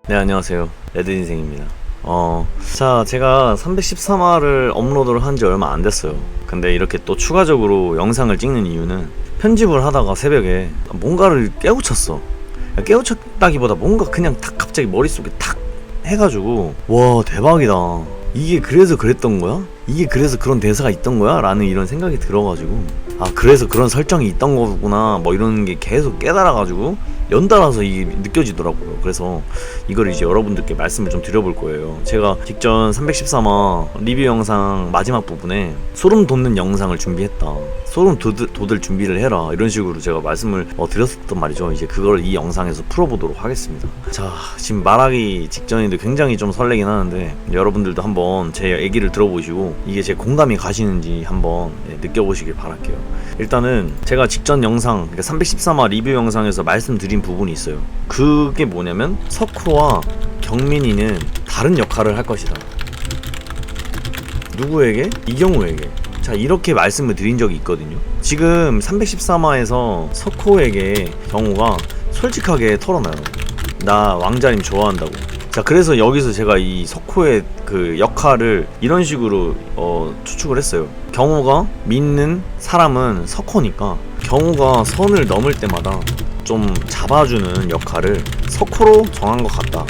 네, 안녕하세요. 레드인생입니다. 자, 제가 313화를 업로드를 한 지 얼마 안 됐어요. 근데 이렇게 또 추가적으로 영상을 찍는 이유는 편집을 하다가 새벽에 뭔가를 깨우쳤어. 깨우쳤다기보다 뭔가 그냥 탁 갑자기 머릿속에 탁 해가지고, 와, 대박이다. 이게 그래서 그랬던 거야? 이게 그래서 그런 대사가 있던 거야? 라는 이런 생각이 들어가지고, 아, 그래서 그런 설정이 있던 거구나, 뭐 이런 게 계속 깨달아가지고 연달아서 이게 느껴지더라고요. 그래서 이걸 이제 여러분들께 말씀을 좀 드려볼 거예요. 제가 직전 313화 리뷰 영상 마지막 부분에 소름 돋는 영상을 준비했다, 소름 돋을 준비를 해라, 이런 식으로 제가 말씀을 드렸었단 말이죠. 이제 그걸 이 영상에서 풀어보도록 하겠습니다. 자, 지금 말하기 직전인데 굉장히 좀 설레긴 하는데, 여러분들도 한번 제 얘기를 들어보시고 이게 제 공감이 가시는지 한번 느껴보시길 바랄게요. 일단은 제가 직전 영상, 그러니까 313화 리뷰 영상에서 말씀드린 부분이 있어요. 그게 뭐냐면, 석호와 경민이는 다른 역할을 할 것이다. 누구에게? 이경우에게. 자, 이렇게 말씀을 드린 적이 있거든요. 지금 313화에서 석호에게 경우가 솔직하게 털어놔요. 나 왕자님 좋아한다고. 자, 그래서 여기서 제가 이 석호의 그 역할을 이런 식으로 추측을 했어요. 경호가 믿는 사람은 석호니까 경호가 선을 넘을 때마다 좀 잡아주는 역할을 석호로 정한 것 같다,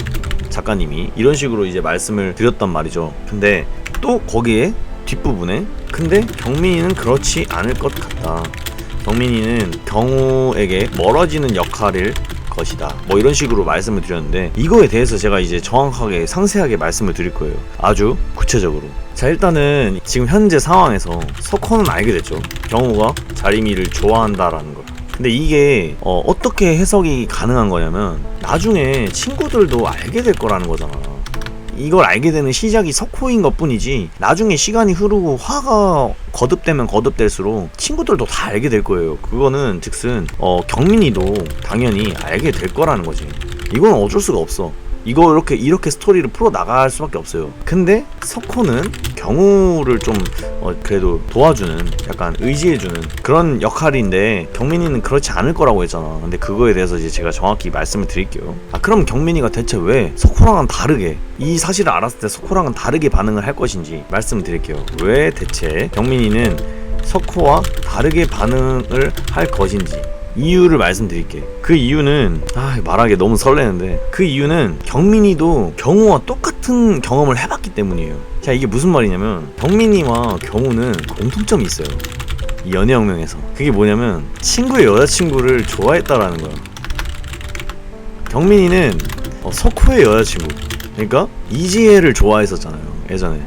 작가님이. 이런 식으로 이제 말씀을 드렸단 말이죠. 근데 또 거기에 뒷부분에, 근데 경민이는 그렇지 않을 것 같다, 경민이는 경호에게 멀어지는 역할을 것이다, 뭐 이런 식으로 말씀을 드렸는데, 이거에 대해서 제가 이제 정확하게 상세하게 말씀을 드릴 거예요. 아주 구체적으로. 자, 일단은 지금 현재 상황에서 석호는 알게 됐죠. 경호가 자리미를 좋아한다라는 걸. 근데 이게 어떻게 해석이 가능한 거냐면, 나중에 친구들도 알게 될 거라는 거잖아. 이걸 알게 되는 시작이 석호인 것 뿐이지, 나중에 시간이 흐르고 화가 거듭되면 거듭될수록 친구들도 다 알게 될 거예요. 그거는 즉슨 경민이도 당연히 알게 될 거라는 거지. 이건 어쩔 수가 없어. 이거 이렇게 스토리를 풀어 나갈 수밖에 없어요. 근데 석호는 경우를 좀 그래도 도와주는, 약간 의지해주는 그런 역할인데, 경민이는 그렇지 않을 거라고 했잖아. 근데 그거에 대해서 이제 제가 정확히 말씀을 드릴게요. 그럼 경민이가 대체 왜 석호랑은 다르게, 이 사실을 알았을 때 석호랑은 다르게 반응을 할 것인지 말씀을 드릴게요. 왜 대체 경민이는 석호와 다르게 반응을 할 것인지 이유를 말씀드릴게. 그 이유는, 말하기 너무 설레는데, 그 이유는 경민이도 경우와 똑같은 경험을 해봤기 때문이에요. 자, 이게 무슨 말이냐면, 경민이와 경우는 공통점이 있어요, 이 연애혁명에서. 그게 뭐냐면, 친구의 여자친구를 좋아했다라는 거야. 경민이는 석호의 여자친구, 그러니까 이지혜를 좋아했었잖아요, 예전에.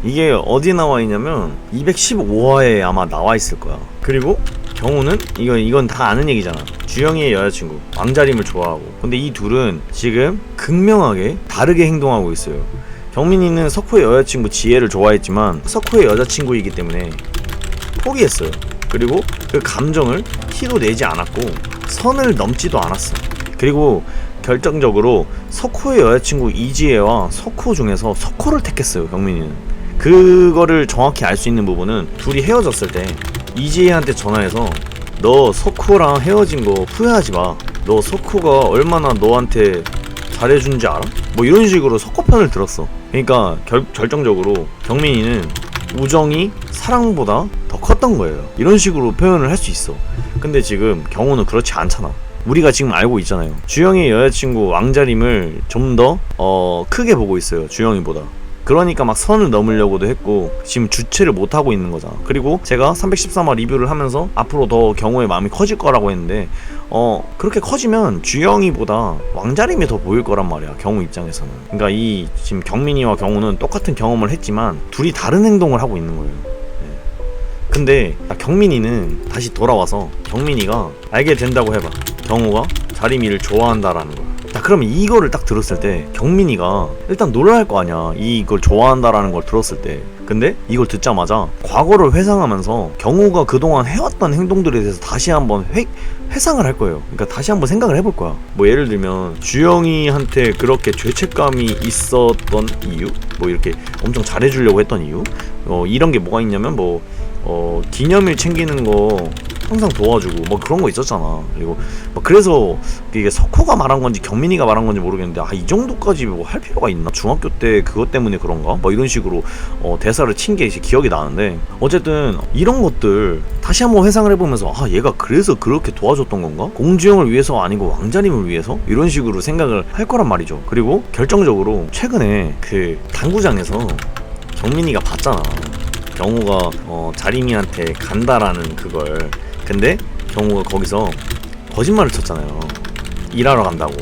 이게 어디 나와 있냐면 215화에 아마 나와 있을 거야. 그리고 경우는 이건 다 아는 얘기잖아. 주영이의 여자친구 왕자림을 좋아하고. 근데 이 둘은 지금 극명하게 다르게 행동하고 있어요. 경민이는 석호의 여자친구 지혜를 좋아했지만 석호의 여자친구이기 때문에 포기했어요. 그리고 그 감정을 티도 내지 않았고 선을 넘지도 않았어. 그리고 결정적으로 석호의 여자친구 이지혜와 석호 중에서 석호를 택했어요, 경민이는. 그거를 정확히 알 수 있는 부분은, 둘이 헤어졌을 때 이지혜한테 전화해서 너 석호랑 헤어진 거 후회하지 마, 너 석호가 얼마나 너한테 잘해준지 알아? 뭐 이런 식으로 석호 편을 들었어. 그러니까 결정적으로 경민이는 우정이 사랑보다 더 컸던 거예요. 이런 식으로 표현을 할 수 있어. 근데 지금 경우는 그렇지 않잖아. 우리가 지금 알고 있잖아요. 주영이의 여자친구 왕자림을 좀 더 크게 보고 있어요, 주영이보다. 그러니까 막 선을 넘으려고도 했고 지금 주체를 못하고 있는 거잖아. 그리고 제가 313화 리뷰를 하면서 앞으로 더 경우의 마음이 커질 거라고 했는데, 그렇게 커지면 주영이보다 왕자림이 더 보일 거란 말이야, 경우 입장에서는. 그러니까 이 지금 경민이와 경우는 똑같은 경험을 했지만 둘이 다른 행동을 하고 있는 거예요. 근데 경민이는 다시 돌아와서, 경민이가 알게 된다고 해봐, 경우가 자리미를 좋아한다라는 거야. 자, 그러면 이거를 딱 들었을 때 경민이가 일단 놀랄 거 아니야, 이걸 좋아한다라는 걸 들었을 때. 근데 이걸 듣자마자 과거를 회상하면서 경우가 그동안 해왔던 행동들에 대해서 다시 한번 회상을 할 거예요. 그러니까 다시 한번 생각을 해볼 거야. 뭐 예를 들면 주영이한테 그렇게 죄책감이 있었던 이유, 뭐 이렇게 엄청 잘해주려고 했던 이유, 이런 게 뭐가 있냐면, 기념일 챙기는 거 항상 도와주고 뭐 그런 거 있었잖아. 그리고 뭐 그래서 이게 석호가 말한 건지 경민이가 말한 건지 모르겠는데 이 정도까지 뭐 할 필요가 있나? 중학교 때 그것 때문에 그런가? 뭐 이런 식으로 대사를 친 게 이제 기억이 나는데, 어쨌든 이런 것들 다시 한번 회상을 해보면서 얘가 그래서 그렇게 도와줬던 건가? 공주형을 위해서 아니고 왕자님을 위해서? 이런 식으로 생각을 할 거란 말이죠. 그리고 결정적으로 최근에 그 당구장에서 경민이가 봤잖아. 경호가 자림이한테 간다라는 그걸. 근데 경호가 거기서 거짓말을 쳤잖아요. 일하러 간다고.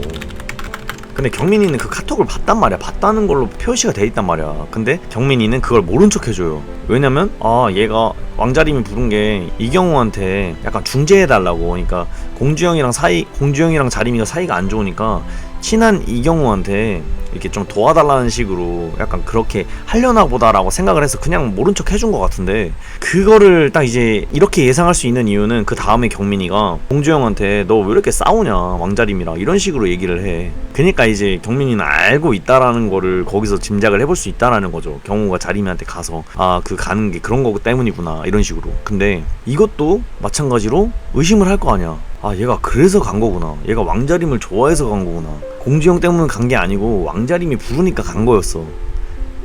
근데 경민이는 그 카톡을 봤단 말이야. 봤다는 걸로 표시가 돼 있단 말이야. 근데 경민이는 그걸 모른 척 해줘요. 왜냐면 얘가 왕자림이 부른 게 이경호한테 약간 중재해달라고. 그러니까 공주형이랑 자림이가 사이가 안 좋으니까 친한 이경호한테 이렇게 좀 도와달라는 식으로 약간 그렇게 하려나 보다라고 생각을 해서 그냥 모른 척 해준 것 같은데, 그거를 딱 이제 이렇게 예상할 수 있는 이유는 그 다음에 경민이가 공주형한테 너 왜 이렇게 싸우냐 왕자림이랑 이런 식으로 얘기를 해. 그러니까 이제 경민이는 알고 있다라는 거를 거기서 짐작을 해볼 수 있다라는 거죠. 경호가 자림이한테 가서 그 가는 게 그런 거 때문이구나 이런 식으로. 근데 이것도 마찬가지로 의심을 할 거 아니야. 얘가 그래서 간 거구나. 얘가 왕자림을 좋아해서 간 거구나. 공주형 때문에 간 게 아니고 왕자림이 부르니까 간 거였어.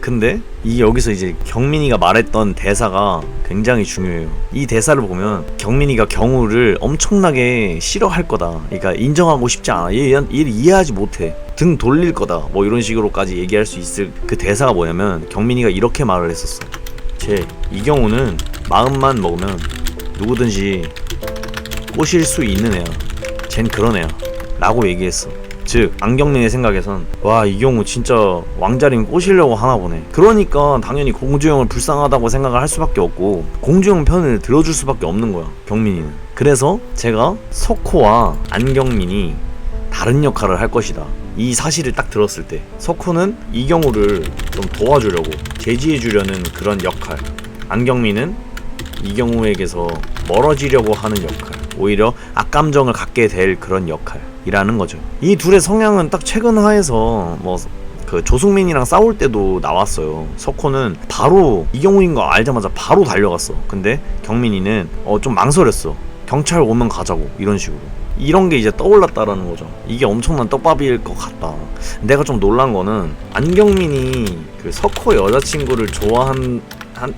근데 여기서 이제 경민이가 말했던 대사가 굉장히 중요해요. 이 대사를 보면 경민이가 경우를 엄청나게 싫어할 거다. 그러니까 인정하고 싶지 않아. 얘를 이해하지 못해. 등 돌릴 거다. 뭐 이런 식으로까지 얘기할 수 있을 그 대사가 뭐냐면, 경민이가 이렇게 말을 했었어. 이 경우는 마음만 먹으면 누구든지 꼬실 수 있는 애야. 쟨 그런 애야 라고 얘기했어. 즉 안경민의 생각에선 이 경우 진짜 왕자림 꼬시려고 하나 보네. 그러니까 당연히 공주형을 불쌍하다고 생각을 할 수밖에 없고 공주형 편을 들어줄 수밖에 없는 거야, 경민이는. 그래서 제가 석호와 안경민이 다른 역할을 할 것이다, 이 사실을 딱 들었을 때 석호는 이경우를 좀 도와주려고 제지해주려는 그런 역할, 안경민은 이경우에게서 멀어지려고 하는 역할, 오히려 악감정을 갖게 될 그런 역할이라는 거죠. 이 둘의 성향은 딱 최근화해서 그 조승민이랑 싸울 때도 나왔어요. 석호는 바로 이경우인 거 알자마자 바로 달려갔어. 근데 경민이는 좀 망설였어. 경찰 오면 가자고 이런 식으로. 이런 게 이제 떠올랐다라는 거죠. 이게 엄청난 떡밥일 것 같다. 내가 좀 놀란 거는 안경민이 그 석호 여자친구를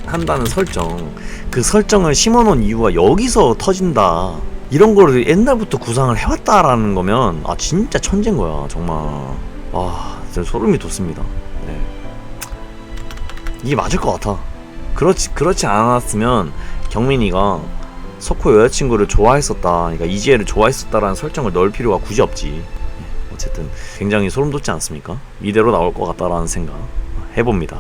한다는 설정, 그 설정을 심어놓은 이유가 여기서 터진다, 이런 거를 옛날부터 구상을 해왔다라는 거면 진짜 천재인 거야 정말. 진짜 소름이 돋습니다. 네. 이게 맞을 것 같아. 그렇지 않았으면 경민이가 석호 여자친구를 좋아했었다, 그러니까 이지혜를 좋아했었다라는 설정을 넣을 필요가 굳이 없지. 어쨌든 굉장히 소름 돋지 않습니까? 이대로 나올 것 같다라는 생각 해봅니다.